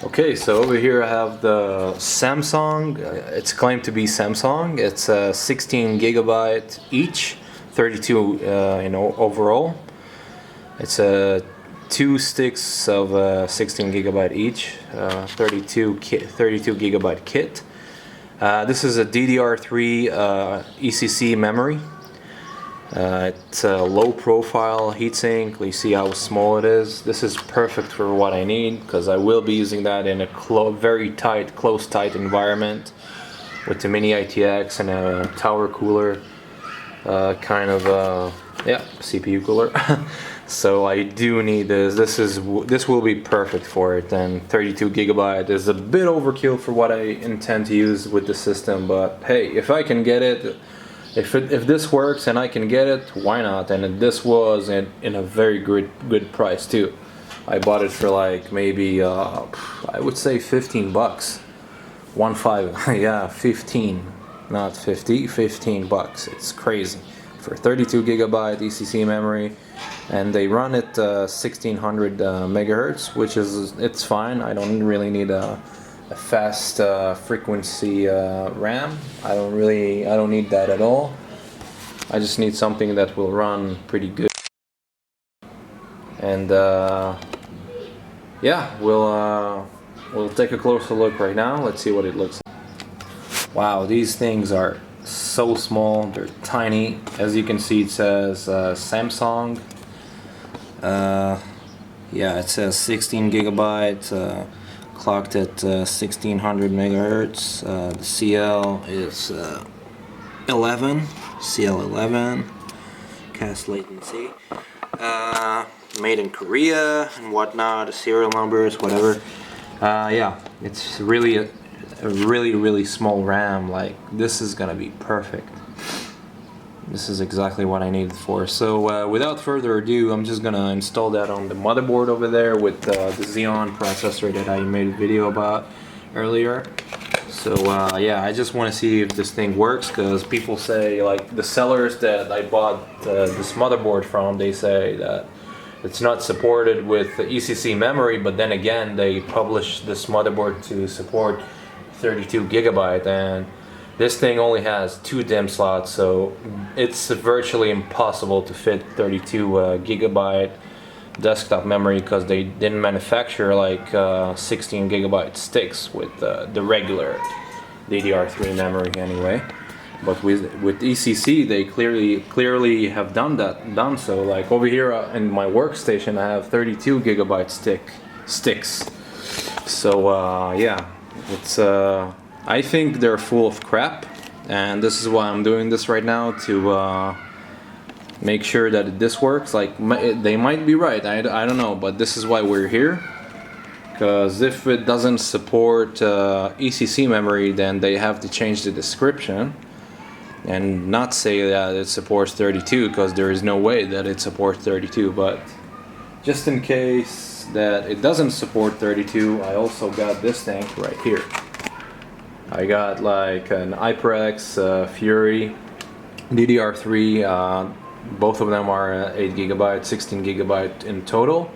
Okay, so over here I have the Samsung. It's claimed to be Samsung. It's 16 gigabyte each, 32 overall. It's two sticks of 16 gigabyte each, 32 gigabyte kit. This is a DDR3 ECC memory. It's a low profile heatsink. You see how small it is. This is perfect for what I need because I will be using that in a very tight, close tight environment with the mini ITX and a tower cooler, CPU cooler. So I do need this. This will be perfect for it. And 32 gigabyte is a bit overkill for what I intend to use with the system. But hey, if I can get it. If this works and I can get it, why not? And this was in a very good price too. I bought it for like maybe I would say 15 bucks. 15, yeah, 15, not 50, 15 bucks. It's crazy for 32 gigabyte ECC memory, and they run it 1600 megahertz, which it's fine. I don't really need a fast frequency RAM. I don't need that at all. I just need something that will run pretty good. And yeah, we'll take a closer look right now. Let's see what it looks like. Wow, these things are so small. They're tiny. As you can see, it says Samsung. Yeah, it says 16 gigabyte. Clocked at 1600 megahertz. The CL is 11, CL11, cast latency. Made in Korea and whatnot. Serial numbers, whatever. Yeah, it's really a really small RAM. Like, this is gonna be perfect. This is exactly what I need it for. So without further ado, I'm just gonna install that on the motherboard over there with the Xeon processor that I made a video about earlier. So yeah, I just want to see if this thing works, because people say, like the sellers that I bought this motherboard from, they say that it's not supported with the ECC memory, but then again they published this motherboard to support 32 gigabyte, and this thing only has 2 DIMM slots, so it's virtually impossible to fit 32 gigabyte desktop memory, because they didn't manufacture like 16 gigabyte sticks with the regular DDR3 memory anyway. But with ECC, they clearly have done so. Like over here in my workstation, I have 32 gigabyte sticks. So yeah, it's I think they're full of crap, and this is why I'm doing this right now, to make sure that this works. Like, they might be right, I don't know, but this is why we're here. Because if it doesn't support ECC memory, then they have to change the description and not say that it supports 32, because there is no way that it supports 32. But just in case that it doesn't support 32, I also got this thing right here. I got like an HyperX Fury DDR3. Both of them are 8 gigabyte, 16 gigabyte in total,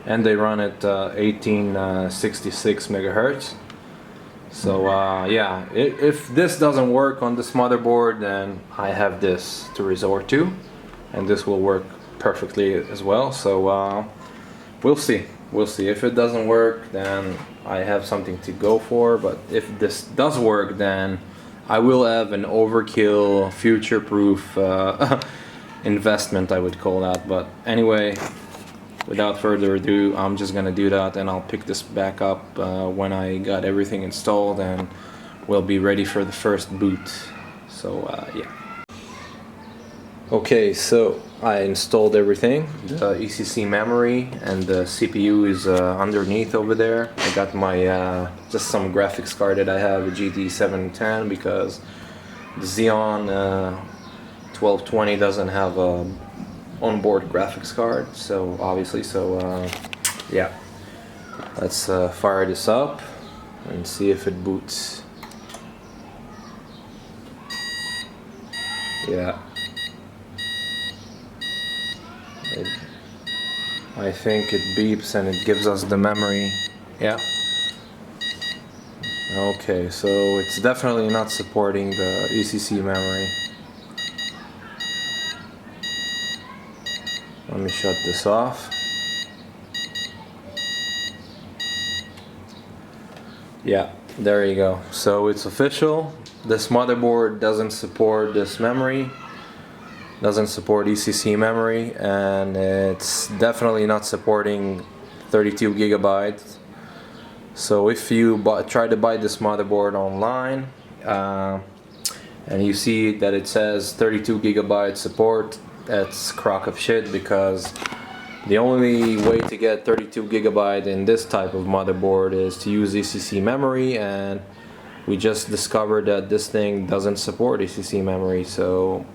and they run at 1866 megahertz. So yeah, if this doesn't work on this motherboard, then I have this to resort to, and this will work perfectly as well. So we'll see. If it doesn't work, then I have something to go for. But if this does work, then I will have an overkill, future-proof investment, I would call that. But anyway, without further ado, I'm just gonna do that, and I'll pick this back up when I got everything installed, and we'll be ready for the first boot. So yeah. Okay, so I installed everything. The ECC memory and the CPU is underneath over there. I got my just some graphics card that I have, a GT 710, because the Xeon 1220 doesn't have a onboard graphics card, so obviously, yeah. Let's fire this up and see if it boots. Yeah. I think it beeps and it gives us the memory. Yeah, Okay, so it's definitely not supporting the ECC memory. Let me shut this off. Yeah, there you go. So it's official. This motherboard doesn't support this memory, doesn't support ECC memory, and it's definitely not supporting 32 gigabytes. So if you try to buy this motherboard online and you see that it says 32 gigabyte support, that's crock of shit, because the only way to get 32 gigabyte in this type of motherboard is to use ECC memory, and we just discovered that this thing doesn't support ECC memory. So